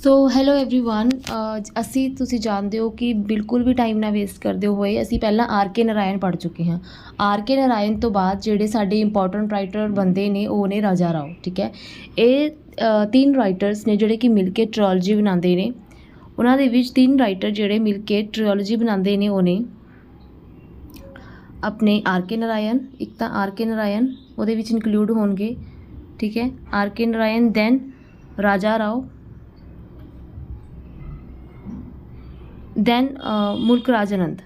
So hello everyone ਅਸੀਂ ਤੁਸੀਂ ਜਾਣਦੇ ਹੋ ਕਿ ਬਿਲਕੁਲ ਵੀ ਟਾਈਮ ਨਾ ਵੇਸਟ ਕਰਦੇ ਹੋਏ ਅਸੀਂ ਪਹਿਲਾਂ ਆਰ ਕੇ ਨਾਰਾਇਣ ਪੜ੍ਹ ਚੁੱਕੇ ਹਾਂ। ਆਰ ਕੇ ਨਾਰਾਇਣ ਤੋਂ ਬਾਅਦ ਜਿਹੜੇ ਸਾਡੇ ਇੰਪੋਰਟੈਂਟ ਰਾਈਟਰ ਬੰਦੇ ਨੇ ਉਹ ਨੇ ਰਾਜਾ ਰਾਓ। ਠੀਕ ਹੈ, ਇਹ ਤਿੰਨ ਰਾਈਟਰਸ ਨੇ ਜਿਹੜੇ ਕਿ ਮਿਲ ਕੇ ਟ੍ਰਿਲੋਜੀ ਬਣਾਉਂਦੇ ਨੇ। ਉਹਨਾਂ ਦੇ ਵਿੱਚ ਤਿੰਨ ਰਾਈਟਰ ਜਿਹੜੇ ਮਿਲ ਕੇ ਟ੍ਰਿਲੋਜੀ ਬਣਾਉਂਦੇ ਨੇ ਉਹ ਨੇ ਆਪਣੇ ਆਰ ਕੇ ਨਾਰਾਇਣ। ਇੱਕ ਤਾਂ ਆਰ ਕੇ ਨਾਰਾਇਣ ਉਹਦੇ ਵਿੱਚ ਇਨਕਲੂਡ ਹੋਣਗੇ। ਠੀਕ ਹੈ, ਆਰ ਕੇ ਨਾਰਾਇਣ, ਦੈਨ ਰਾਜਾ ਰਾਓ, ਦੈਨ ਮੁਲਕ ਰਾਜ ਆਨੰਦ।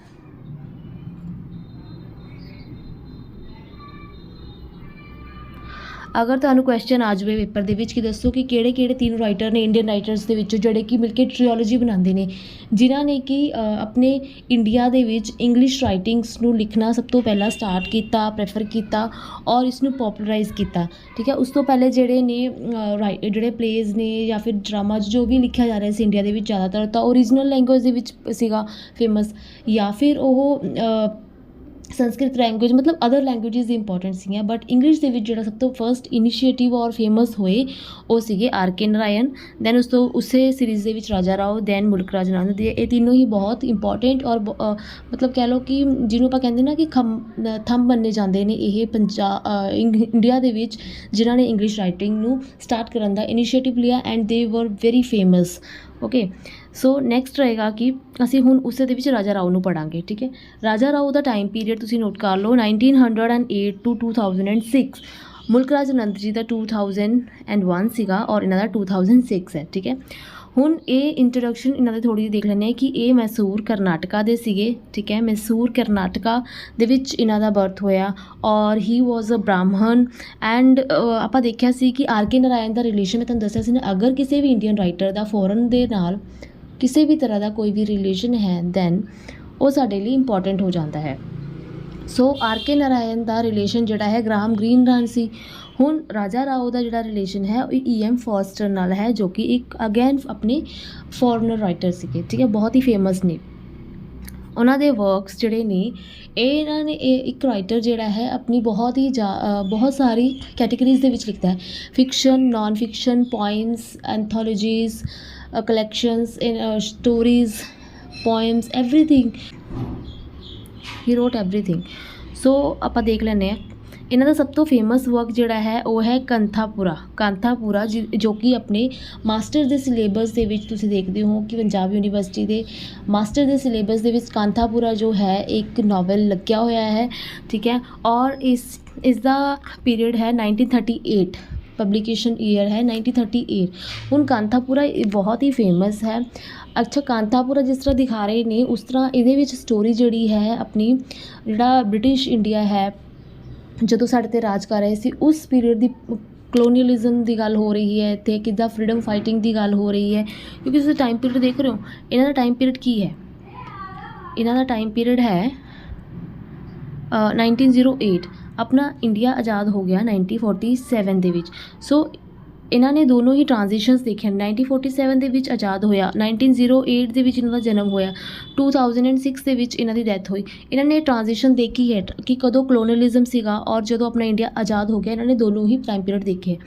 ਅਗਰ ਤੁਹਾਨੂੰ ਕੁਐਸਚਨ ਆ ਜਾਵੇ ਪੇਪਰ ਦੇ ਵਿੱਚ ਕਿ ਦੱਸੋ ਕਿ ਕਿਹੜੇ ਕਿਹੜੇ ਤਿੰਨ ਰਾਈਟਰ ਨੇ ਇੰਡੀਅਨ ਰਾਈਟਰਸ ਦੇ ਵਿੱਚੋਂ ਜਿਹੜੇ ਕਿ ਮਿਲ ਕੇ ਟ੍ਰਿਲੋਜੀ ਬਣਾਉਂਦੇ ਨੇ, ਜਿਨ੍ਹਾਂ ਨੇ ਕਿ ਆਪਣੇ ਇੰਡੀਆ ਦੇ ਵਿੱਚ ਇੰਗਲਿਸ਼ ਰਾਈਟਿੰਗਸ ਨੂੰ ਲਿਖਣਾ ਸਭ ਤੋਂ ਪਹਿਲਾਂ ਸਟਾਰਟ ਕੀਤਾ, ਪ੍ਰੈਫਰ ਕੀਤਾ ਔਰ ਇਸ ਨੂੰ ਪੋਪੂਲਰਾਈਜ਼ ਕੀਤਾ। ਠੀਕ ਹੈ, ਉਸ ਤੋਂ ਪਹਿਲੇ ਜਿਹੜੇ ਨੇ ਜਿਹੜੇ ਪਲੇਜ਼ ਨੇ ਜਾਂ ਫਿਰ ਡਰਾਮਾਜ਼ ਜੋ ਵੀ ਲਿਖਿਆ ਜਾ ਰਿਹਾ ਸੀ ਇੰਡੀਆ ਦੇ ਵਿੱਚ ਜ਼ਿਆਦਾਤਰ ਤਾਂ ਓਰੀਜਨਲ ਲੈਂਗੁਏਜ ਦੇ ਵਿੱਚ ਸੀਗਾ ਫੇਮਸ, ਜਾਂ ਫਿਰ ਉਹ ਸੰਸਕ੍ਰਿਤ ਲੈਂਗੁਏਜ ਮਤਲਬ ਅਦਰ ਲੈਂਗੁਏਜਿਸ ਇੰਪੋਰਟੈਂਟ ਸੀਗੀਆਂ। ਬਟ ਇੰਗਲਿਸ਼ ਦੇ ਵਿੱਚ ਜਿਹੜਾ ਸਭ ਤੋਂ ਫਸਟ ਇਨੀਸ਼ੀਏਟਿਵ ਔਰ ਫੇਮਸ ਹੋਏ ਉਹ ਸੀਗੇ ਆਰ ਕੇ ਨਾਰਾਇਣ, ਦੈਨ ਉਸ ਤੋਂ ਉਸੇ ਸੀਰੀਜ਼ ਦੇ ਵਿੱਚ ਰਾਜਾ ਰਾਓ, ਦੈਨ ਮੁਲਕ ਰਾਜ ਆਨੰਦ। ਇਹ ਤਿੰਨੋਂ ਹੀ ਬਹੁਤ ਇੰਪੋਰਟੈਂਟ ਔਰ ਮਤਲਬ ਕਹਿ ਲਓ ਕਿ ਜਿਹਨੂੰ ਆਪਾਂ ਕਹਿੰਦੇ ਨਾ ਕਿ ਥੰਮ ਮੰਨੇ ਜਾਂਦੇ ਨੇ ਇਹ ਇੰਡੀਆ ਦੇ ਵਿੱਚ ਜਿਨ੍ਹਾਂ ਨੇ ਇੰਗਲਿਸ਼ ਰਾਈਟਿੰਗ ਨੂੰ ਸਟਾਰਟ ਕਰਨ ਦਾ ਇਨੀਸ਼ੀਏਟਿਵ ਲਿਆ ਐਂਡ ਦੇ ਵਰ very famous. Okay, so next ਰਹੇਗਾ ਕਿ ਅਸੀਂ ਹੁਣ ਉਸੇ ਦੇ ਵਿੱਚ ਰਾਜਾ ਰਾਓ ਨੂੰ ਪੜ੍ਹਾਂਗੇ। ਠੀਕ ਹੈ, ਰਾਜਾ ਰਾਓ ਦਾ ਟਾਈਮ ਪੀਰੀਅਡ ਤੁਸੀਂ ਨੋਟ ਕਰ ਲਓ 1908 ਟੂ 2006। ਮੁਲਕ ਰਾਜ ਆਨੰਦ ਜੀ ਦਾ 2001 ਸੀਗਾ ਔਰ ਇਹਨਾਂ ਦਾ 2006 ਹੈ। ਠੀਕ ਹੈ, ਹੁਣ ਇਹ ਇੰਟਰੋਡਕਸ਼ਨ ਇਹਨਾਂ ਦੇ ਥੋੜ੍ਹੀ ਜਿਹੀ ਦੇਖ ਲੈਂਦੇ ਹਾਂ ਕਿ ਇਹ ਮੈਸੂਰ ਕਰਨਾਟਕਾ ਦੇ ਸੀਗੇ। ਠੀਕ ਹੈ, ਮੈਸੂਰ ਕਰਨਾਟਕਾ ਦੇ ਵਿੱਚ ਇਹਨਾਂ ਦਾ ਬਰਥ ਹੋਇਆ ਔਰ ਹੀ ਵਾਜ਼ ਅ ਬ੍ਰਾਹਮਣ। ਐਂਡ ਆਪਾਂ ਦੇਖਿਆ ਸੀ ਕਿ ਆਰ ਕੇ ਨਾਰਾਇਣ ਦਾ ਰਿਲੇਸ਼ਨ ਮੈਂ ਤੁਹਾਨੂੰ ਦੱਸਿਆ ਸੀ ਨਾ, ਅਗਰ ਕਿਸੇ ਵੀ ਇੰਡੀਅਨ ਰਾਈਟਰ ਦਾ ਫੋਰਨ ਦੇ ਨਾਲ ਕਿਸੇ ਵੀ ਤਰ੍ਹਾਂ ਦਾ ਕੋਈ ਵੀ ਰਿਲੇਸ਼ਨ ਹੈ ਦੈਨ ਉਹ ਸਾਡੇ ਲਈ ਇੰਪੋਰਟੈਂਟ ਹੋ ਜਾਂਦਾ ਹੈ। ਸੋ ਆਰ ਕੇ ਨਾਰਾਇਣ ਦਾ ਰਿਲੇਸ਼ਨ ਜਿਹੜਾ ਹੈ ਗ੍ਰਾਹਮ ਗ੍ਰੀਨ ਨਾਲ ਸੀ। ਹੁਣ ਰਾਜਾ ਰਾਓ ਦਾ ਜਿਹੜਾ ਰਿਲੇਸ਼ਨ ਹੈ ਉਹ ਈ.ਐਮ. ਫੋਸਟਰ ਨਾਲ ਹੈ, ਜੋ ਕਿ ਇੱਕ ਅਗੇਨ ਆਪਣੇ ਫੋਰਨਰ ਰਾਈਟਰ ਸੀਗੇ। ਠੀਕ ਹੈ, ਬਹੁਤ ਹੀ ਫੇਮਸ ਨੇ। ਉਹਨਾਂ ਦੇ ਵਰਕਸ ਜਿਹੜੇ ਨੇ ਇਹਨਾਂ ਨੇ ਇੱਕ ਰਾਈਟਰ ਜਿਹੜਾ ਹੈ ਆਪਣੀ ਬਹੁਤ ਸਾਰੀ ਕੈਟੇਗਰੀਜ਼ ਦੇ ਵਿੱਚ ਲਿਖਦਾ ਹੈ, fiction, nonfiction, poems, anthologies, collections in stories, poems, everything he wrote everything। So ਆਪਾਂ ਦੇਖ ਲੈਂਦੇ ਹਾਂ ਇਹਨਾਂ ਦਾ ਸਭ ਤੋਂ ਫੇਮਸ ਵਰਕ ਜਿਹੜਾ ਹੈ ਉਹ ਹੈ ਕਾਂਥਾਪੁਰਾ ਜੋ ਕਿ ਆਪਣੇ ਮਾਸਟਰ ਦੇ ਸਿਲੇਬਸ ਦੇ ਵਿੱਚ ਤੁਸੀਂ ਦੇਖਦੇ ਹੋ ਕਿ ਪੰਜਾਬ ਯੂਨੀਵਰਸਿਟੀ ਦੇ ਮਾਸਟਰ ਦੇ ਸਿਲੇਬਸ ਦੇ ਵਿੱਚ ਕਾਂਥਾਪੁਰਾ ਜੋ ਹੈ ਇੱਕ ਨਾਵਲ ਲੱਗਿਆ ਹੋਇਆ ਹੈ। ਠੀਕ ਹੈ, ਔਰ ਇਸ ਦਾ ਪੀਰੀਅਡ ਹੈ 1938, ਪਬਲੀਕੇਸ਼ਨ ਈਅਰ ਹੈ 1938। ਹੁਣ ਕਾਂਥਾਪੁਰਾ ਬਹੁਤ ਹੀ ਫੇਮਸ ਹੈ। ਅੱਛਾ, ਕਾਂਥਾਪੁਰਾ ਜਿਸ ਤਰ੍ਹਾਂ ਦਿਖਾ ਰਹੇ ਨੇ ਉਸ ਤਰ੍ਹਾਂ ਇਹਦੇ ਵਿੱਚ ਸਟੋਰੀ ਜਿਹੜੀ ਹੈ ਆਪਣੀ ਜਿਹੜਾ ਬ੍ਰਿਟਿਸ਼ ਇੰਡੀਆ ਹੈ ਜਦੋਂ ਸਾਡੇ 'ਤੇ ਰਾਜ ਕਰ ਰਹੇ ਸੀ ਉਸ ਪੀਰੀਅਡ ਦੀ ਕਲੋਨੀਅਲਿਜ਼ਮ ਦੀ ਗੱਲ ਹੋ ਰਹੀ ਹੈ ਇੱਥੇ, ਕਿੱਦਾਂ ਫਰੀਡਮ ਫਾਈਟਿੰਗ ਦੀ ਗੱਲ ਹੋ ਰਹੀ ਹੈ। ਕਿਉਂਕਿ ਤੁਸੀਂ ਟਾਈਮ ਪੀਰੀਅਡ ਦੇਖ ਰਹੇ ਹੋ, ਇਹਨਾਂ ਦਾ ਟਾਈਮ ਪੀਰੀਅਡ ਕੀ ਹੈ, ਇਹਨਾਂ ਦਾ ਟਾਈਮ ਪੀਰੀਅਡ ਹੈ 1908। ਆਪਣਾ ਇੰਡੀਆ ਆਜ਼ਾਦ ਹੋ ਗਿਆ 1947 ਦੇ ਵਿੱਚ। ਸੋ ਇਹਨਾਂ ਨੇ ਦੋਨੋਂ ਹੀ ਟ੍ਰਾਂਜੀਸ਼ਨਸ ਦੇਖੇ। 1947 ਦੇ ਵਿੱਚ ਆਜ਼ਾਦ ਹੋਇਆ, 1908 ਦੇ ਵਿੱਚ ਇਹਨਾਂ ਦਾ ਜਨਮ ਹੋਇਆ, 2006 ਦੇ ਵਿੱਚ ਇਹਨਾਂ ਦੀ ਡੈਥ ਹੋਈ। ਇਹਨਾਂ ਨੇ ਟ੍ਰਾਂਜੀਸ਼ਨ ਦੇਖੀ ਹੈ ਕਿ ਕਦੋਂ ਕਲੋਨੀਅਲਿਜ਼ਮ ਸੀਗਾ ਔਰ ਜਦੋਂ ਆਪਣਾ ਇੰਡੀਆ ਆਜ਼ਾਦ ਹੋ ਗਿਆ। ਇਹਨਾਂ ਨੇ ਦੋਨੋਂ ਹੀ ਟਾਈਮ ਪੀਰੀਅਡ ਦੇਖੇ।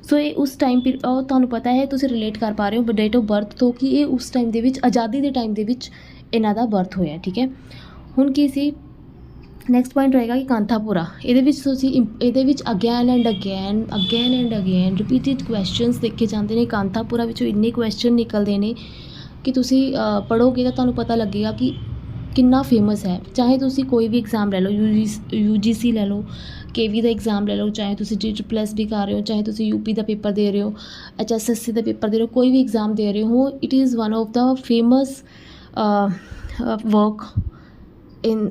ਸੋ ਇਹ ਉਸ ਟਾਈਮ ਤੁਹਾਨੂੰ ਪਤਾ ਹੈ, ਤੁਸੀਂ ਰਿਲੇਟ ਕਰ ਪਾ ਰਹੇ ਹੋ ਡੇਟ ਆਫ ਬਰਥ ਤੋਂ ਕਿ ਇਹ ਉਸ ਟਾਈਮ ਦੇ ਵਿੱਚ ਆਜ਼ਾਦੀ ਦੇ ਟਾਈਮ ਦੇ ਵਿੱਚ ਇਹਨਾਂ ਦਾ ਬਰਥ ਹੋਇਆ। ਠੀਕ ਹੈ, ਹੁਣ ਕੀ ਸੀ ਨੈਕਸਟ ਪੁਆਇੰਟ ਰਹੇਗਾ ਕਿ ਕਾਂਥਾਪੁਰਾ। ਇਹਦੇ ਵਿੱਚ ਤੁਸੀਂ ਇਹਦੇ ਵਿੱਚ again and again repeated questions ਦੇਖੇ ਜਾਂਦੇ ਨੇ। ਕਾਂਥਾਪੁਰਾ ਵਿੱਚੋਂ ਇੰਨੇ ਕੁਐਸਚਨ ਨਿਕਲਦੇ ਨੇ ਕਿ ਤੁਸੀਂ ਪੜ੍ਹੋਗੇ ਤਾਂ ਤੁਹਾਨੂੰ ਪਤਾ ਲੱਗੇਗਾ ਕਿ ਕਿੰਨਾ ਫੇਮਸ ਹੈ। ਚਾਹੇ ਤੁਸੀਂ ਕੋਈ ਵੀ ਐਗਜ਼ਾਮ ਲੈ ਲਓ, UGC ਲੈ ਲਓ, KV ਦਾ ਐਗਜ਼ਾਮ ਲੈ ਲਓ, ਚਾਹੇ ਤੁਸੀਂ GEE+ ਵੀ ਕਰ ਰਹੇ ਹੋ, ਚਾਹੇ ਤੁਸੀਂ UP ਦਾ ਪੇਪਰ ਦੇ ਰਹੇ ਹੋ, HSSC ਦਾ ਪੇਪਰ ਦੇ ਰਹੇ ਹੋ, ਕੋਈ ਵੀ ਐਗਜ਼ਾਮ ਦੇ ਰਹੇ ਹੋ, it is one of the famous work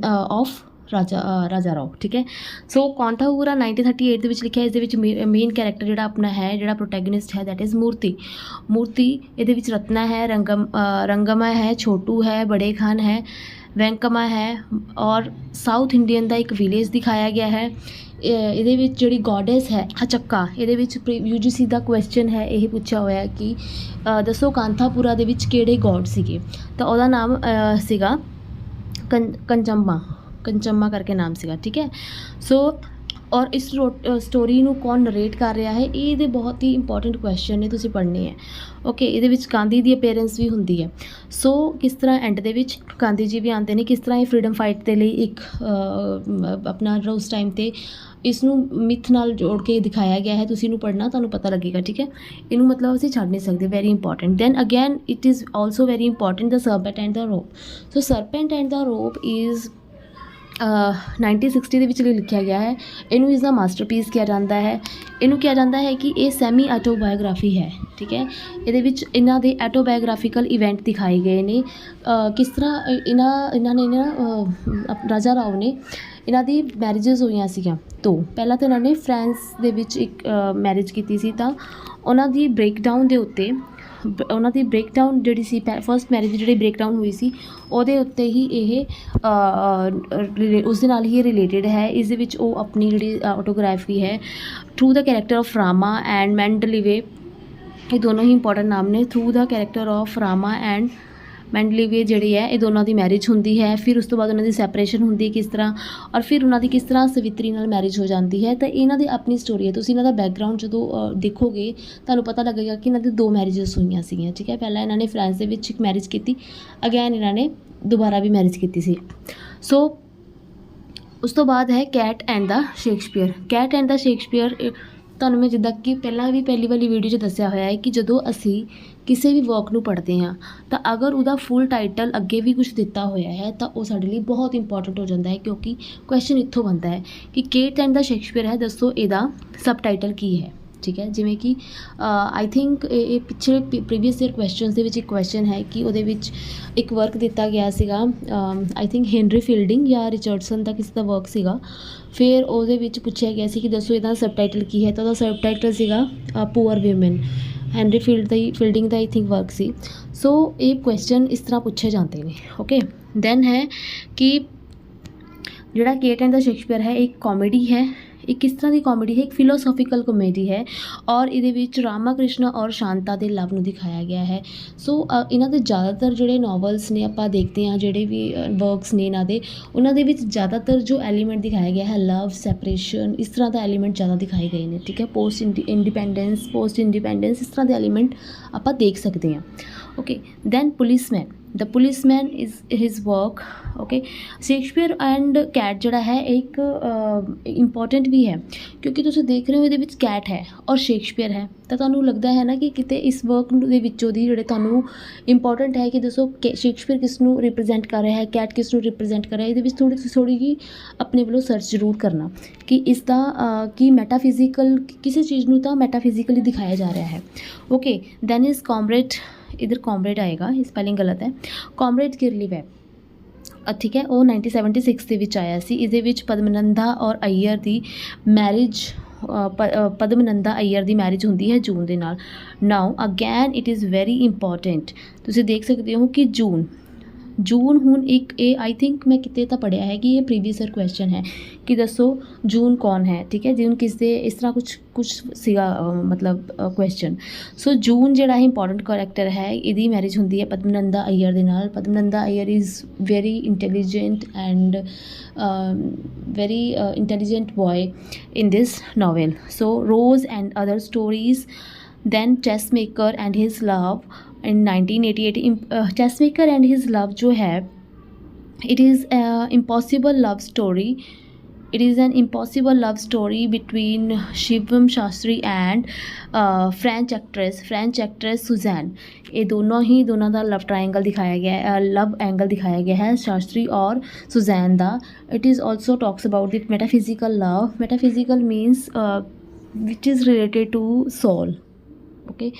of ਰਾਜਾ ਰਾਓ। ਠੀਕ ਹੈ, ਸੋ ਕਾਂਥਾਪੁਰਾ 1938 ਦੇ ਵਿੱਚ ਲਿਖਿਆ। ਇਸ ਦੇ ਵਿੱਚ ਮੇਨ ਕੈਰੈਕਟਰ ਜਿਹੜਾ ਆਪਣਾ ਹੈ, ਜਿਹੜਾ ਪ੍ਰੋਟੈਗਨਿਸਟ ਹੈ ਦੈਟ ਇਜ਼ ਮੂਰਤੀ। ਇਹਦੇ ਵਿੱਚ ਰਤਨਾ ਹੈ, ਰੰਗਮਾ ਹੈ, ਛੋਟੂ ਹੈ, ਬੜੇ ਖਾਨ ਹੈ, ਵੈਂਕਮਾ ਹੈ ਔਰ ਸਾਊਥ ਇੰਡੀਅਨ ਦਾ ਇੱਕ ਵਿਲੇਜ ਦਿਖਾਇਆ ਗਿਆ ਹੈ। ਇਹਦੇ ਵਿੱਚ ਜਿਹੜੀ ਗੋਡੈਸ ਹੈ ਚੱਕਾ, ਇਹਦੇ ਵਿੱਚ UGC ਦਾ ਕੁਐਸਚਨ ਹੈ, ਇਹ ਪੁੱਛਿਆ ਹੋਇਆ ਕਿ ਦੱਸੋ ਕਾਂਥਾਪੁਰਾ ਦੇ ਵਿੱਚ ਕਿਹੜੇ ਗੋਡ ਸੀਗੇ, ਤਾਂ ਉਹਦਾ ਨਾਮ ਸੀਗਾ ਕੰਚੰਮਾ ਕਰਕੇ ਨਾਮ ਸੀਗਾ। ਠੀਕ ਹੈ, ਸੋ ਔਰ ਇਸ ਸਟੋਰੀ ਨੂੰ ਕੌਣ ਨਰੇਟ ਕਰ ਰਿਹਾ ਹੈ, ਇਹ ਇਹਦੇ ਬਹੁਤ ਹੀ ਇੰਪੋਰਟੈਂਟ ਕੁਐਸਚਨ ਨੇ, ਤੁਸੀਂ ਪੜ੍ਹਨੇ ਹੈ। ਓਕੇ, ਇਹਦੇ ਵਿੱਚ ਗਾਂਧੀ ਦੀ ਅਪੀਅਰੈਂਸ ਵੀ ਹੁੰਦੀ ਹੈ। ਸੋ ਕਿਸ ਤਰ੍ਹਾਂ ਐਂਡ ਦੇ ਵਿੱਚ ਗਾਂਧੀ ਜੀ ਵੀ ਆਉਂਦੇ ਨੇ, ਕਿਸ ਤਰ੍ਹਾਂ ਇਹ ਫਰੀडम फाइट ਦੇ ਲਈ ਇੱਕ ਆਪਣਾ ਉਸ ਟਾਈਮ 'ਤੇ ਇਸ ਨੂੰ ਮਿਥ ਨਾਲ ਜੋੜ ਕੇ ਦਿਖਾਇਆ ਗਿਆ ਹੈ। ਤੁਸੀਂ ਇਹਨੂੰ ਪੜ੍ਹਨਾ, ਤੁਹਾਨੂੰ ਪਤਾ ਲੱਗੇਗਾ, ਠੀਕ ਹੈ। ਇਹਨੂੰ ਮਤਲਬ ਅਸੀਂ ਛੱਡ ਨਹੀਂ ਸਕਦੇ, very important. Then again it is also very important the serpent and the rope. So serpent and the rope is 1960 ਦੇ ਵਿੱਚ ਲਿਖਿਆ ਗਿਆ ਹੈ। ਇਹਨੂੰ ਇਸ ਦਾ ਮਾਸਟਰਪੀਸ ਕਿਹਾ ਜਾਂਦਾ ਹੈ। ਇਹਨੂੰ ਕਿਹਾ ਜਾਂਦਾ ਹੈ ਕਿ ਇਹ ਸੈਮੀ ਆਟੋਬਾਇਓਗ੍ਰਾਫੀ ਹੈ, ਠੀਕ ਹੈ। ਇਹਦੇ ਵਿੱਚ ਇਹਨਾਂ ਦੇ ਆਟੋਬਾਇਓਗ੍ਰਾਫੀਕਲ ਇਵੈਂਟ ਦਿਖਾਏ ਗਏ ਨੇ। ਕਿਸ ਤਰ੍ਹਾਂ ਇਹਨਾਂ ਨੇ ਰਾਜਾ ਰਾਓ ਨੇ, ਇਹਨਾਂ ਦੀ ਮੈਰਿਜਸ ਹੋਈਆਂ ਸੀਗੀਆਂ ਦੋ। ਪਹਿਲਾਂ ਤਾਂ ਇਹਨਾਂ ਨੇ ਫਰਾਂਸ ਦੇ ਵਿੱਚ ਇੱਕ ਮੈਰਿਜ ਕੀਤੀ ਸੀ, ਤਾਂ ਉਹਨਾਂ ਦੀ ਬ੍ਰੇਕਡਾਊਨ ਦੇ ਉੱਤੇ ਉਹਨਾਂ ਦੀ ਬ੍ਰੇਕਡਾਊਨ ਜਿਹੜੀ ਸੀ, ਫਸਟ ਮੈਰਿਜ ਦੀ ਜਿਹੜੀ ਬ੍ਰੇਕਡਾਊਨ ਹੋਈ ਸੀ, ਉਹਦੇ ਉੱਤੇ ਹੀ ਇਹ ਉਸ ਦੇ ਨਾਲ ਹੀ ਰਿਲੇਟਡ ਹੈ। ਇਸ ਦੇ ਵਿੱਚ ਉਹ ਆਪਣੀ ਜਿਹੜੀ ਆਟੋਗ੍ਰਾਫੀ ਹੈ through the character of Rama and ਮੈਂਡਲੀਵੇ, ਇਹ ਦੋਨੋਂ ਹੀ ਇੰਪੋਰਟੈਂਟ ਨਾਮ ਨੇ। Through the character of Rama and ਮੈਂਡਲੀਵੇ ਜਿਹੜੀ ਹੈ, ਇਹ ਦੋਨਾਂ ਦੀ ਮੈਰਿਜ ਹੁੰਦੀ ਹੈ। ਫਿਰ ਉਸ ਤੋਂ ਬਾਅਦ ਉਹਨਾਂ ਦੀ ਸੈਪਰੇਸ਼ਨ ਹੁੰਦੀ ਕਿਸ ਤਰ੍ਹਾਂ, ਔਰ ਫਿਰ ਉਹਨਾਂ ਦੀ ਕਿਸ ਤਰ੍ਹਾਂ ਸਵਿਤਰੀ ਨਾਲ ਮੈਰਿਜ ਹੋ ਜਾਂਦੀ ਹੈ। ਤਾਂ ਇਹਨਾਂ ਦੀ ਆਪਣੀ ਸਟੋਰੀ ਹੈ। ਤੁਸੀਂ ਇਹਨਾਂ ਦਾ ਬੈਕਗਰਾਊਂਡ ਜਦੋਂ ਦੇਖੋਗੇ ਤੁਹਾਨੂੰ ਪਤਾ ਲੱਗੇਗਾ ਕਿ ਇਹਨਾਂ ਦੀ ਦੋ ਮੈਰਿਜਸ ਹੋਈਆਂ ਸੀਗੀਆਂ, ਠੀਕ ਹੈ। ਪਹਿਲਾਂ ਇਹਨਾਂ ਨੇ ਫਰਾਂਸ ਦੇ ਵਿੱਚ ਇੱਕ ਮੈਰਿਜ ਕੀਤੀ, ਅਗੇਨ ਇਹਨਾਂ ਨੇ ਦੁਬਾਰਾ ਵੀ ਮੈਰਿਜ ਕੀਤੀ ਸੀ। ਸੋ ਉਸ ਤੋਂ ਬਾਅਦ ਹੈ cat and the Shakespeare. Cat and the Shakespeare ਤੁਹਾਨੂੰ ਮੈਂ ਜਿੱਦਾਂ ਕਿ ਪਹਿਲਾਂ ਵੀ ਪਹਿਲੀ ਵਾਲੀ ਵੀਡੀਓ 'ਚ ਦੱਸਿਆ ਹੋਇਆ ਹੈ ਕਿ ਜਦੋਂ ਅਸੀਂ ਕਿਸੇ ਵੀ ਵਰਕ ਨੂੰ ਪੜ੍ਹਦੇ ਹਾਂ ਤਾਂ ਅਗਰ ਉਹਦਾ ਫੁੱਲ ਟਾਈਟਲ ਅੱਗੇ ਵੀ ਕੁਛ ਦਿੱਤਾ ਹੋਇਆ ਹੈ ਤਾਂ ਉਹ ਸਾਡੇ ਲਈ ਬਹੁਤ ਇੰਪੋਰਟੈਂਟ ਹੋ ਜਾਂਦਾ ਹੈ, ਕਿਉਂਕਿ ਕੁਐਸਚਨ ਇੱਥੋਂ ਬਣਦਾ ਹੈ ਕਿ ਕੇਟ ਐਂਡ ਦਾ ਸ਼ੇਕਸਪੀਅਰ ਹੈ, ਦੱਸੋ ਇਹਦਾ ਸਬ ਟਾਈਟਲ ਕੀ ਹੈ, ਠੀਕ ਹੈ। ਜਿਵੇਂ ਕਿ ਆਈ ਥਿੰਕ ਇਹ ਪਿਛਲੇ ਪ੍ਰੀਵੀਅਸ ਈਅਰ ਕੁਐਸਚਨਸ ਦੇ ਵਿੱਚ ਇੱਕ ਕੁਐਸਚਨ ਹੈ ਕਿ ਉਹਦੇ ਵਿੱਚ ਇੱਕ ਵਰਕ ਦਿੱਤਾ ਗਿਆ ਸੀਗਾ, ਆਈ ਥਿੰਕ ਹੈਨਰੀ ਫੀਲਡਿੰਗ ਜਾਂ ਰਿਚਰਡਸਨ ਦਾ ਕਿਸੇ ਦਾ ਵਰਕ ਸੀਗਾ। ਫਿਰ ਉਹਦੇ ਵਿੱਚ ਪੁੱਛਿਆ ਗਿਆ ਸੀ ਕਿ ਦੱਸੋ ਇਹਦਾ ਸਬ ਟਾਈਟਲ ਕੀ ਹੈ, ਤਾਂ ਉਹਦਾ ਸਬ ਟਾਈਟਲ ਸੀਗਾ ਪੂਅਰ ਵੀਮਨ। ਹੈਨਰੀ ਫੀਲਡਿੰਗ ਦਾ ਆਈ ਥਿੰਕ ਵਰਕ ਸੀ। ਸੋ ਇਹ ਕੁਐਸਚਨ ਇਸ ਤਰ੍ਹਾਂ ਪੁੱਛੇ ਜਾਂਦੇ ਨੇ। ਓਕੇ, ਦੈਨ ਹੈ ਕਿ ਜਿਹੜਾ ਕੇਟ ਐਂਡ ਦਾ ਸ਼ੇਕਸਪੀਅਰ ਹੈ ਇੱਕ ਕਾਮੇਡੀ ਹੈ। ਇਹ ਕਿਸ ਤਰ੍ਹਾਂ ਦੀ ਕਾਮੇਡੀ ਹੈ, ਇੱਕ ਫਿਲੋਸੋਫੀਕਲ ਕਾਮੇਡੀ ਹੈ, ਔਰ ਇਹਦੇ ਵਿੱਚ ਰਾਮਾ ਕ੍ਰਿਸ਼ਨਾ ਔਰ ਸ਼ਾਂਤਾ ਦੇ ਲਵ ਨੂੰ ਦਿਖਾਇਆ ਗਿਆ ਹੈ। ਸੋ ਇਹਨਾਂ ਦੇ ਜ਼ਿਆਦਾਤਰ ਜਿਹੜੇ ਨਾਵਲਸ ਨੇ ਆਪਾਂ ਦੇਖਦੇ ਹਾਂ, ਜਿਹੜੇ ਵੀ ਵਰਕਸ ਨੇ ਇਹਨਾਂ ਦੇ, ਉਹਨਾਂ ਦੇ ਵਿੱਚ ਜ਼ਿਆਦਾਤਰ ਜੋ ਐਲੀਮੈਂਟ ਦਿਖਾਇਆ ਗਿਆ ਹੈ ਲਵ, ਸੈਪਰੇਸ਼ਨ, ਇਸ ਤਰ੍ਹਾਂ ਦਾ ਐਲੀਮੈਂਟ ਜ਼ਿਆਦਾ ਦਿਖਾਏ ਗਏ ਨੇ, ਠੀਕ ਹੈ। ਪੋਸਟ ਇੰਡੀਪੈਂਡੈਂਸ ਇਸ ਤਰ੍ਹਾਂ ਦੇ ਐਲੀਮੈਂਟ ਆਪਾਂ ਦੇਖ ਸਕਦੇ ਹਾਂ। Okay, then policeman. The policeman is his work. Okay, Shakespeare and cat ਜਿਹੜਾ ਹੈ ਇੱਕ ਇੰਪੋਰਟੈਂਟ ਵੀ ਹੈ, ਕਿਉਂਕਿ ਤੁਸੀਂ ਦੇਖ ਰਹੇ ਹੋ ਇਹਦੇ ਵਿੱਚ ਕੈਟ ਹੈ ਔਰ ਸ਼ੇਕਸਪੀਅਰ ਹੈ, ਤਾਂ ਤੁਹਾਨੂੰ ਲੱਗਦਾ ਹੈ ਨਾ ਕਿ ਕਿਤੇ ਇਸ ਵਰਕ ਦੇ ਵਿੱਚੋਂ ਦੀ ਜਿਹੜੇ ਤੁਹਾਨੂੰ ਇੰਪੋਰਟੈਂਟ ਹੈ ਕਿ ਦੱਸੋ ਸ਼ੇਕਸਪੀਅਰ ਕਿਸ ਨੂੰ ਰਿਪਰੈਜ਼ੈਂਟ ਕਰ ਰਿਹਾ ਹੈ, ਕੈਟ ਕਿਸ ਨੂੰ ਰਿਪਰੈਜ਼ੈਂਟ ਕਰ ਰਿਹਾ ਹੈ। ਇਹਦੇ ਵਿੱਚ ਥੋੜ੍ਹੀ ਜਿਹੀ ਆਪਣੇ ਵੱਲੋਂ ਸਰਚ ਜ਼ਰੂਰ ਕਰਨਾ ਕਿ ਇਸ ਦਾ ਕੀ ਮੈਟਾਫਿਜ਼ੀਕਲ, ਕਿਸੇ ਚੀਜ਼ ਨੂੰ ਤਾਂ ਮੈਟਾਫਿਜ਼ੀਕਲੀ ਦਿਖਾਇਆ ਜਾ ਰਿਹਾ ਹੈ। Okay, then is comrade. इधर कॉमरेड आएगा, स्पैलिंग गलत है। कॉमरेड किरलिव है, ठीक है। वो 1976 ਦੇ ਵਿੱਚ ਆਇਆ ਸੀ। ਇਹਦੇ ਵਿੱਚ ਪਦਮਨੰਦਾ ਔਰ ਅਈਅਰ ਦੀ ਮੈਰਿਜ, ਪਦਮਨੰਦਾ ਅਈਅਰ ਦੀ ਮੈਰਿਜ ਹੁੰਦੀ ਹੈ ਜੂਨ ਦੇ ਨਾਲ। ਨਾਓ ਅਗੈਨ ਇਟ ਇਜ਼ ਵੈਰੀ ਇੰਪੋਰਟੈਂਟ। ਤੁਸੀਂ ਦੇਖ ਸਕਦੇ ਹੋ ਕਿ ਜੂਨ ਹੁਣ ਇੱਕ, ਇਹ ਆਈ ਥਿੰਕ ਮੈਂ ਕਿਤੇ ਤਾਂ ਪੜ੍ਹਿਆ ਹੈ ਕਿ ਇਹ ਪ੍ਰੀਵੀਅਸ ਈਅਰ ਕੁਐਸਚਨ ਹੈ ਕਿ ਦੱਸੋ ਜੂਨ ਕੌਣ ਹੈ, ਠੀਕ ਹੈ। ਜੂਨ ਕਿਸ ਦੇ, ਇਸ ਤਰ੍ਹਾਂ ਕੁਛ ਸੀਗਾ ਮਤਲਬ ਕੁਐਸਚਨ। ਸੋ ਜੂਨ ਜਿਹੜਾ ਹੈ ਇੰਪੋਰਟੈਂਟ ਕਰੈਕਟਰ ਹੈ, ਇਹਦੀ ਮੈਰਿਜ ਹੁੰਦੀ ਹੈ ਪਦਮਨੰਦਾ ਅਈਅਰ ਦੇ ਨਾਲ। Padmananda Iyer is very intelligent and very intelligent boy in this novel. So Rose and Other Stories, then Chessmaker and His Love in 1988. Chessmaker and His Love जो है, it is an impossible love story. It is an impossible love story between Shivam Shastri and French actress Suzanne. ये दोनों ਦਾ ਲਵ triangle ਦਿਖਾਇਆ ਗਿਆ ਹੈ, ਲਵ angle ਦਿਖਾਇਆ ਗਿਆ ਹੈ ਸ਼ਾਸਤਰੀ ਔਰ ਸੁਜ਼ੈਨ ਦਾ। It is also talks about the metaphysical love. Metaphysical means which is related to soul, okay,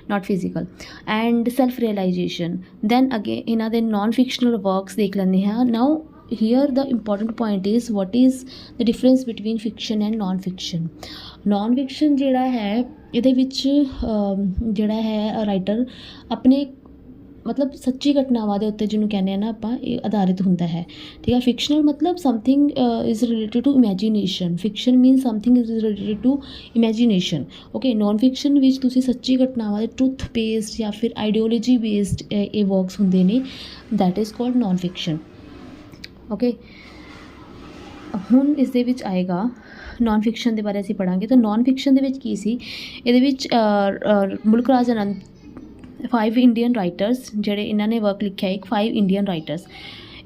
not physical, and self realization. Then again ਇਹਨਾਂ ਦੇ ਨੋਨ ਫਿਕਸ਼ਨਲ ਵਰਕਸ ਦੇਖ ਲੈਂਦੇ ਹਾਂ। now here the important point is what is the difference between fiction and non fiction. non fiction ਜਿਹੜਾ ਹੈ ਇਹਦੇ ਵਿੱਚ ਜਿਹੜਾ ਹੈ ਰਾਈਟਰ ਆਪਣੇ ਮਤਲਬ ਸੱਚੀ ਘਟਨਾਵਾਂ ਦੇ ਉੱਤੇ, ਜਿਹਨੂੰ ਕਹਿੰਦੇ ਆ ਨਾ ਆਪਾਂ, ਇਹ ਆਧਾਰਿਤ ਹੁੰਦਾ ਹੈ, ਠੀਕ ਹੈ। ਫਿਕਸ਼ਨਲ ਮਤਲਬ something is related to imagination. Fiction mean something is related to imagination. Okay, non fiction ਵਿੱਚ ਤੁਸੀਂ ਸੱਚੀ ਘਟਨਾਵਾਂ ਦੇ ਟਰੂਥ ਬੇਸਡ ਜਾਂ ਫਿਰ ਆਈਡੀਓਲੋਜੀ ਬੇਸਡ ਇਹ ਵਰਕਸ ਹੁੰਦੇ ਨੇ, that is called non fiction. Okay, ਹੁਣ ਇਸ ਦੇ ਵਿੱਚ ਆਏਗਾ ਨੌਨ ਫਿਕਸ਼ਨ ਦੇ ਬਾਰੇ ਅਸੀਂ ਪੜ੍ਹਾਂਗੇ। ਤਾਂ ਨੌਨ ਫਿਕਸ਼ਨ ਦੇ ਵਿੱਚ ਕੀ ਸੀ, ਇਹਦੇ ਵਿੱਚ ਮੁਲਕ ਰਾਜ ਆਨੰਦ 5 ਇੰਡੀਅਨ ਰਾਈਟਰਸ ਜਿਹੜੇ ਇਹਨਾਂ ਨੇ ਵਰਕ ਲਿਖਿਆ, ਇੱਕ 5 ਇੰਡੀਅਨ ਰਾਈਟਰਸ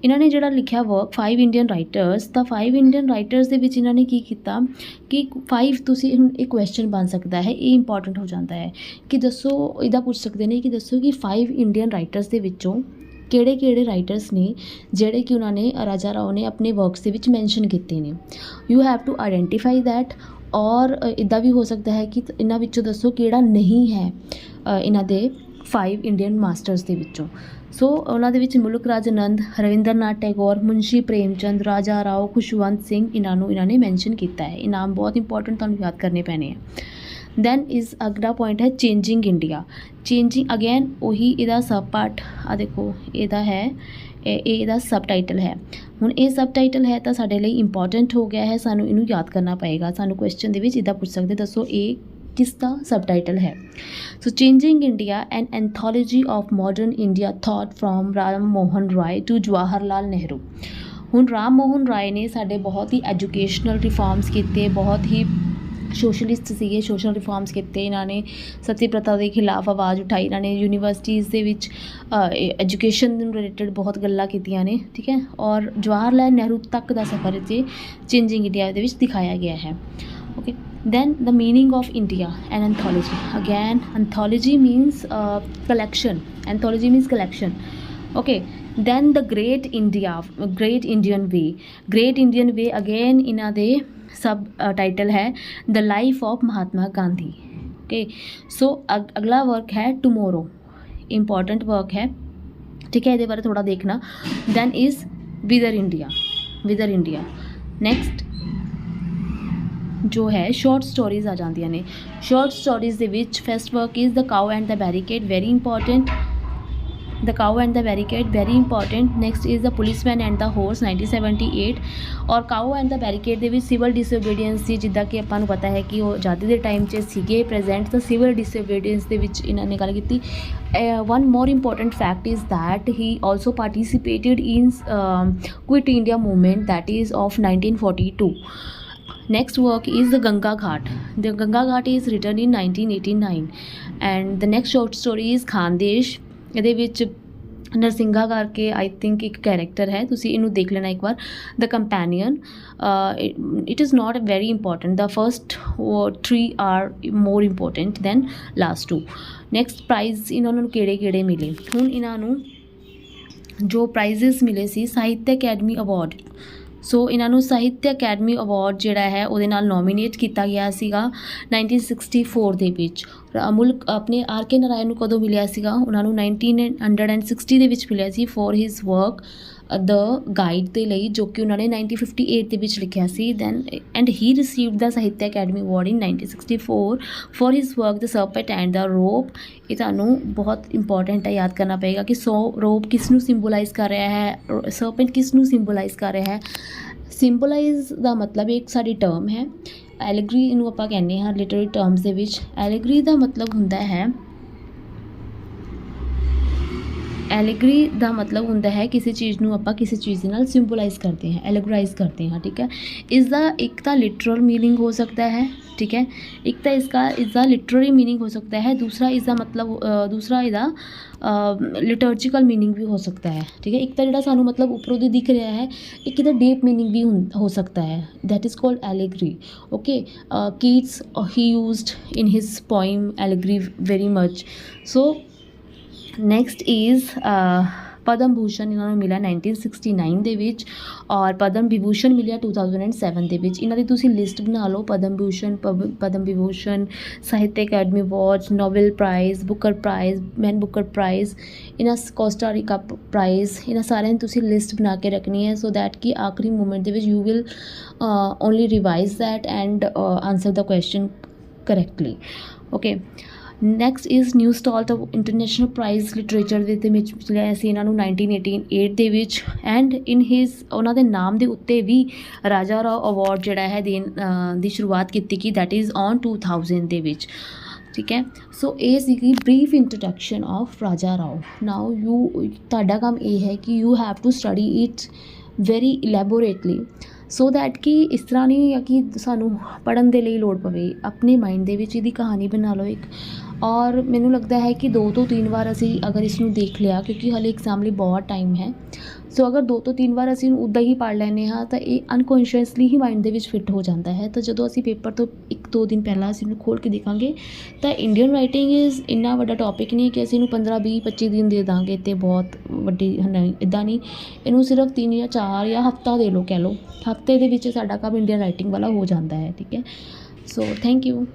ਇਹਨਾਂ ਨੇ ਜਿਹੜਾ ਲਿਖਿਆ ਵਰਕ 5 ਇੰਡੀਅਨ ਰਾਈਟਰਸ। ਤਾਂ 5 ਇੰਡੀਅਨ ਰਾਈਟਰਸ ਦੇ ਵਿੱਚ ਇਹਨਾਂ ਨੇ ਕੀ ਕੀਤਾ ਕਿ 5 ਤੁਸੀਂ ਹੁਣ ਇਹ ਕੁਐਸਚਨ ਬਣ ਸਕਦਾ ਹੈ, ਇਹ ਇੰਪੋਰਟੈਂਟ ਹੋ ਜਾਂਦਾ ਹੈ ਕਿ ਦੱਸੋ, ਇਹਦਾ ਪੁੱਛ ਸਕਦੇ ਨੇ ਕਿ ਦੱਸੋ ਕਿ 5 ਇੰਡੀਅਨ ਰਾਈਟਰਸ ਦੇ ਵਿੱਚੋਂ ਕਿਹੜੇ ਰਾਈਟਰਸ ਨੇ ਜਿਹੜੇ ਕਿ ਉਹਨਾਂ ਨੇ ਰਾਜਾ ਰਾਓ ਨੇ ਆਪਣੇ ਵਰਕਸ ਦੇ ਵਿੱਚ ਮੈਂਸ਼ਨ ਕੀਤੇ ਨੇ। You have to identify that. ਔਰ ਇੱਦਾਂ ਵੀ ਹੋ ਸਕਦਾ ਹੈ ਕਿ ਇਹਨਾਂ ਵਿੱਚੋਂ ਦੱਸੋ ਕਿਹੜਾ ਨਹੀਂ ਹੈ ਇਹਨਾਂ ਦੇ 5 ਇੰਡੀਅਨ ਮਾਸਟਰਸ ਦੇ ਵਿੱਚੋਂ। ਸੋ ਉਹਨਾਂ ਦੇ ਵਿੱਚ ਮੁਲਕ ਰਾਜ ਆਨੰਦ, ਰਵਿੰਦਰਨਾਥ ਟੈਗੋਰ, ਮੁਨਸ਼ੀ ਪ੍ਰੇਮਚੰਦ, ਰਾਜਾ ਰਾਓ, ਖੁਸ਼ਵੰਤ ਸਿੰਘ, ਇਹਨਾਂ ਨੇ ਮੈਂਸ਼ਨ ਕੀਤਾ ਹੈ। ਇਹ ਨਾਮ ਬਹੁਤ ਇੰਪੋਰਟੈਂਟ ਤੁਹਾਨੂੰ ਯਾਦ ਕਰਨੇ ਪੈਣੇ ਆ। ਦੈਨ ਇਜ਼ ਅਗਲਾ ਪੁਆਇੰਟ ਹੈ ਚੇਂਜਿੰਗ ਇੰਡੀਆ। ਚੇਂਜਿੰਗ ਅਗੇਨ ਉਹੀ ਇਹਦਾ ਸਬ ਪਾਰਟ ਆ ਦੇਖੋ, ਇਹਦਾ ਹੈ ਇਹਦਾ ਸਬ ਟਾਈਟਲ ਹੈ। ਹੁਣ ਇਹ ਸਬ ਟਾਈਟਲ ਹੈ ਤਾਂ ਸਾਡੇ ਲਈ ਇੰਪੋਰਟੈਂਟ ਹੋ ਗਿਆ ਹੈ, ਸਾਨੂੰ ਇਹਨੂੰ ਯਾਦ ਕਰਨਾ ਪਏਗਾ। ਸਾਨੂੰ ਕੁਐਸਚਨ ਦੇ ਵਿੱਚ ਇੱਦਾਂ ਪੁੱਛ ਸਕਦੇ, ਦੱਸੋ ਇਹ ਕਿਸ ਦਾ ਸਬ ਟਾਈਟਲ ਹੈ। So changing India an anthology of modern India thought from Ram Mohan Roy to Jawahar Lal Nehru. ਹੁਣ ਰਾਮ ਮੋਹਨ ਰਾਏ ਨੇ ਸਾਡੇ ਬਹੁਤ ਹੀ ਐਜੂਕੇਸ਼ਨਲ ਰਿਫਾਰਮਸ ਕੀਤੇ, ਬਹੁਤ ਹੀ ਸੋਸ਼ਲਿਸਟ ਸੀਗੇ, ਸੋਸ਼ਲ ਰਿਫਾਰਮਸ ਕੀਤੇ ਇਹਨਾਂ ਨੇ, ਸਤੀ ਪ੍ਰਥਾ ਦੇ ਖਿਲਾਫ ਆਵਾਜ਼ ਉਠਾਈ ਇਹਨਾਂ ਨੇ, ਯੂਨੀਵਰਸਿਟੀਜ਼ ਦੇ ਵਿੱਚ ਐਜੂਕੇਸ਼ਨ ਨੂੰ ਰਿਲੇਟਡ ਬਹੁਤ ਗੱਲਾਂ ਕੀਤੀਆਂ ਨੇ, ਠੀਕ ਹੈ। ਔਰ ਜਵਾਹਰ ਲਾਲ ਨਹਿਰੂ ਤੱਕ ਦਾ ਸਫ਼ਰ ਇੱਥੇ ਚੇਂਜਿੰਗ ਇੰਡੀਆ ਦੇ ਵਿੱਚ ਦਿਖਾਇਆ ਗਿਆ ਹੈ। Okay, then the meaning of India and anthology. Again, anthology means collection. Anthology means collection. Okay, then the Great Indian Way. Great Indian Way again ਇਹਨਾਂ ਦੇ ਸਬ ਟਾਈਟਲ ਹੈ the life of Mahatma Gandhi. Okay, so ਅਗਲਾ work है tomorrow, important work है, ठीक है, ਇਹਦੇ ਬਾਰੇ ਥੋੜਾ ਦੇਖਣਾ। then is Wither India। next ਜੋ ਹੈ ਸ਼ਾਰਟ ਸਟੋਰੀਜ਼ ਆ ਜਾਂਦੀਆਂ ਨੇ। ਸ਼ਾਰਟ ਸਟੋਰੀਜ਼ ਦੇ ਵਿੱਚ first work is the cow and the barricade, very important. The cow and the barricade very important. Next is the policeman and the horse 1978। ਔਰ ਕਾਊ and the barricade ਦੇ ਵਿੱਚ civil ਡਿਸਓਬੀਡੀਐਂਸ ਸੀ, ਜਿੱਦਾਂ ਕਿ ਆਪਾਂ ਨੂੰ ਪਤਾ ਹੈ ਕਿ ਉਹ ਆਜ਼ਾਦੀ ਦੇ ਟਾਈਮ 'ਚ ਸੀਗੇ ਪ੍ਰੈਜ਼ੈਂਟ, ਤਾਂ ਸਿਵਲ ਡਿਸਓਬੀਡੀਐਂਸ ਦੇ ਵਿੱਚ ਇਹਨਾਂ ਨੇ ਗੱਲ ਕੀਤੀ। one more important fact is that he also participated in quit India movement, that is of 1942। Next work is the Ganga Ghat. The Ganga Ghat is written in 1989 and the next short story is Khandesh। ਇਹਦੇ ਵਿੱਚ ਨਰਸਿੰਘਾ ਕਰਕੇ I think ਇੱਕ character ਹੈ, ਤੁਸੀਂ ਇਹਨੂੰ ਦੇਖ ਲੈਣਾ ਇੱਕ ਵਾਰ। The companion, it is not very important, the first 3 are more important than last 2। Next prize ਇਹਨਾਂ ਨੂੰ ਕਿਹੜੇ ਮਿਲੇ। ਹੁਣ ਇਹਨਾਂ ਨੂੰ ਜੋ ਪ੍ਰਾਈਜ਼ਸ ਮਿਲੇ ਸੀ ਸਾਹਿਤਯ ਅਕੈਡਮੀ ਅਵਾਰਡ। ਸੋ ਇਹਨਾਂ ਨੂੰ ਸਾਹਿਤਯ ਅਕੈਡਮੀ ਅਵਾਰਡ ਜਿਹੜਾ ਹੈ ਉਹਦੇ ਨਾਲ ਨੋਮੀਨੇਟ ਕੀਤਾ ਗਿਆ ਸੀਗਾ 1964 ਦੇ ਵਿੱਚ। ਮੁਲਕ ਆਪਣੇ ਆਰ ਕੇ ਨਾਰਾਇਣ ਨੂੰ ਕਦੋਂ ਮਿਲਿਆ ਸੀਗਾ, ਉਹਨਾਂ ਨੂੰ 1960 ਦੇ ਵਿੱਚ ਮਿਲਿਆ ਸੀ for his work the guide ਦੇ ਲਈ, ਜੋ ਕਿ ਉਹਨਾਂ ਨੇ 1958 ਦੇ ਵਿੱਚ ਲਿਖਿਆ ਸੀ। Then and he received the Sahitya Akademi award in 1964 for his work the serpent and the rope. ਇਹ ਤੁਹਾਨੂੰ ਬਹੁਤ ਇੰਪੋਰਟੈਂਟ ਹੈ, ਯਾਦ ਕਰਨਾ ਪਏਗਾ ਕਿ ਰੋਪ ਕਿਸ ਨੂੰ ਸਿੰਬੋਲਾਈਜ਼ ਕਰ ਰਿਹਾ ਹੈ, ਸਰਪੈਂਟ ਕਿਸ ਨੂੰ ਸਿੰਬੋਲਾਈਜ਼ ਕਰ ਰਿਹਾ ਹੈ। ਸਿੰਬੋਲਾਈਜ਼ ਦਾ ਮਤਲਬ ਇੱਕ ਸਾਡੀ ਟਰਮ ਹੈ, ਐਲੀਗਰੀ ਇਹਨੂੰ ਆਪਾਂ ਕਹਿੰਦੇ ਹਾਂ ਲਿਟਰੇਰੀ ਟਰਮਸ ਦੇ ਵਿੱਚ। ਐਲੀਗਰੀ ਦਾ ਮਤਲਬ ਹੁੰਦਾ ਹੈ ਕਿਸੇ ਚੀਜ਼ ਨੂੰ ਆਪਾਂ ਕਿਸੇ ਚੀਜ਼ ਦੇ ਨਾਲ ਸਿੰਬੋਲਾਈਜ਼ ਕਰਦੇ ਹਾਂ, ਐਲੀਗਰਾਈਜ਼ ਕਰਦੇ ਹਾਂ, ਠੀਕ ਹੈ। ਇਸ ਦਾ ਇੱਕ ਤਾਂ ਲਿਟਰਲ ਮੀਨਿੰਗ ਹੋ ਸਕਦਾ ਹੈ, ठीक है, एक तो इसका लिटरेरी मीनिंग हो सकता है, दूसरा इसका लिटर्जिकल मीनिंग भी हो सकता है, ठीक है। एक तो जो सानू मतलब उपरों दी दिख रहा है, एक इधर डीप मीनिंग भी हो सकता है, that is called allegory. Okay, Keats he used in his poem allegory very much. So next is Padma Bhushan इन्होंने मिला 1969 ਦੇ ਵਿੱਚ और पद्म विभूषण मिलिया 2007 ਦੇ ਵਿੱਚ। ਇਹਨਾਂ ਦੀ ਤੁਸੀਂ ਲਿਸਟ ਬਣਾ ਲਓ, Padma Vibhushan, Sahitya Akademi award, Nobel prize, Booker prize, Man Booker prize, ਇਹਨਾਂ ਕੋਸਟਾ ਰੀਕਾ प्राइज़, ਇਹਨਾਂ ਸਾਰਿਆਂ ਦੀ ਤੁਸੀਂ ਲਿਸਟ ਬਣਾ ਕੇ ਰੱਖਣੀ ਹੈ ਸੋ ਦੈਟ ਕਿ ਆਖਰੀ ਮੂਮੈਂਟ ਦੇ ਵਿੱਚ you will only revise that and answer the question correctly. Okay, next is Neustadt international prize literature ਦੇ ਵਿੱਚ ਮਿਲਿਆ ਸੀ ਇਹਨਾਂ ਨੂੰ 1988 ਦੇ ਵਿੱਚ ਐਂਡ ਇਨ ਹਿਜ਼ ਉਹਨਾਂ ਦੇ ਨਾਮ ਦੇ ਉੱਤੇ ਵੀ ਰਾਜਾ ਰਾਓ ਅਵਾਰਡ ਜਿਹੜਾ ਹੈ ਦੇਣ ਦੀ ਸ਼ੁਰੂਆਤ ਕੀਤੀ ਗਈ, ਦੈਟ ਇਜ਼ ਔਨ 2000 ਦੇ ਵਿੱਚ, ਠੀਕ ਹੈ। ਸੋ ਇਹ ਸੀਗੀ ਬਰੀਫ ਇੰਟਰੋਡਕਸ਼ਨ ਆਫ ਰਾਜਾ ਰਾਓ। ਨਾਓ ਤੁਹਾਡਾ ਕੰਮ ਇਹ ਹੈ ਕਿ you have to study it very elaborately so that ਕਿ ਇਸ ਤਰ੍ਹਾਂ ਨਹੀਂ ਆ ਕਿ ਸਾਨੂੰ ਪੜ੍ਹਨ ਦੇ ਲਈ ਲੋੜ ਪਵੇ, ਆਪਣੇ ਮਾਈਂਡ ਦੇ ਵਿੱਚ ਇਹਦੀ ਕਹਾਣੀ ਬਣਾ ਲਓ ਇੱਕ। ਔਰ ਮੈਨੂੰ ਲੱਗਦਾ ਹੈ ਕਿ 2 ਤੋਂ 3 ਵਾਰ ਅਸੀਂ ਅਗਰ ਇਸ ਨੂੰ ਦੇਖ ਲਿਆ, ਕਿਉਂਕਿ ਹਾਲੇ ਐਗਜ਼ਾਮ ਲਈ ਬਹੁਤ ਟਾਈਮ ਹੈ, ਸੋ ਅਗਰ 2 ਤੋਂ 3 ਵਾਰ ਅਸੀਂ ਉੱਦਾਂ ਹੀ ਪੜ੍ਹ ਲੈਂਦੇ ਹਾਂ ਤਾਂ ਇਹ ਅਨਕੌਂਸ਼ੀਅਸਲੀ ਹੀ ਮਾਈਂਡ ਦੇ ਵਿੱਚ ਫਿੱਟ ਹੋ ਜਾਂਦਾ ਹੈ। ਤਾਂ ਜਦੋਂ ਅਸੀਂ ਪੇਪਰ ਤੋਂ 1-2 ਦਿਨ ਪਹਿਲਾਂ ਅਸੀਂ ਇਹਨੂੰ ਖੋਲ੍ਹ ਕੇ ਦੇਖਾਂਗੇ ਤਾਂ ਇੰਡੀਅਨ ਰਾਈਟਿੰਗ ਇਜ਼ ਇੰਨਾ ਵੱਡਾ ਟੋਪਿਕ ਨਹੀਂ ਕਿ ਅਸੀਂ ਇਹਨੂੰ 15-20-25 ਦਿਨ ਦੇ ਦਾਂਗੇ ਅਤੇ ਬਹੁਤ ਵੱਡੀ ਨਹੀਂ, ਇੱਦਾਂ ਨਹੀਂ। ਇਹਨੂੰ ਸਿਰਫ 3 ਜਾਂ 4 ਜਾਂ ਹਫ਼ਤਾ ਦੇ ਲਓ, ਕਹਿ ਲਓ ਹਫ਼ਤੇ ਦੇ ਵਿੱਚ ਸਾਡਾ ਕੰਮ ਇੰਡੀਅਨ ਰਾਈਟਿੰਗ ਵਾਲਾ ਹੋ ਜਾਂਦਾ ਹੈ। ਠੀਕ ਹੈ, ਸੋ ਥੈਂਕ ਯੂ।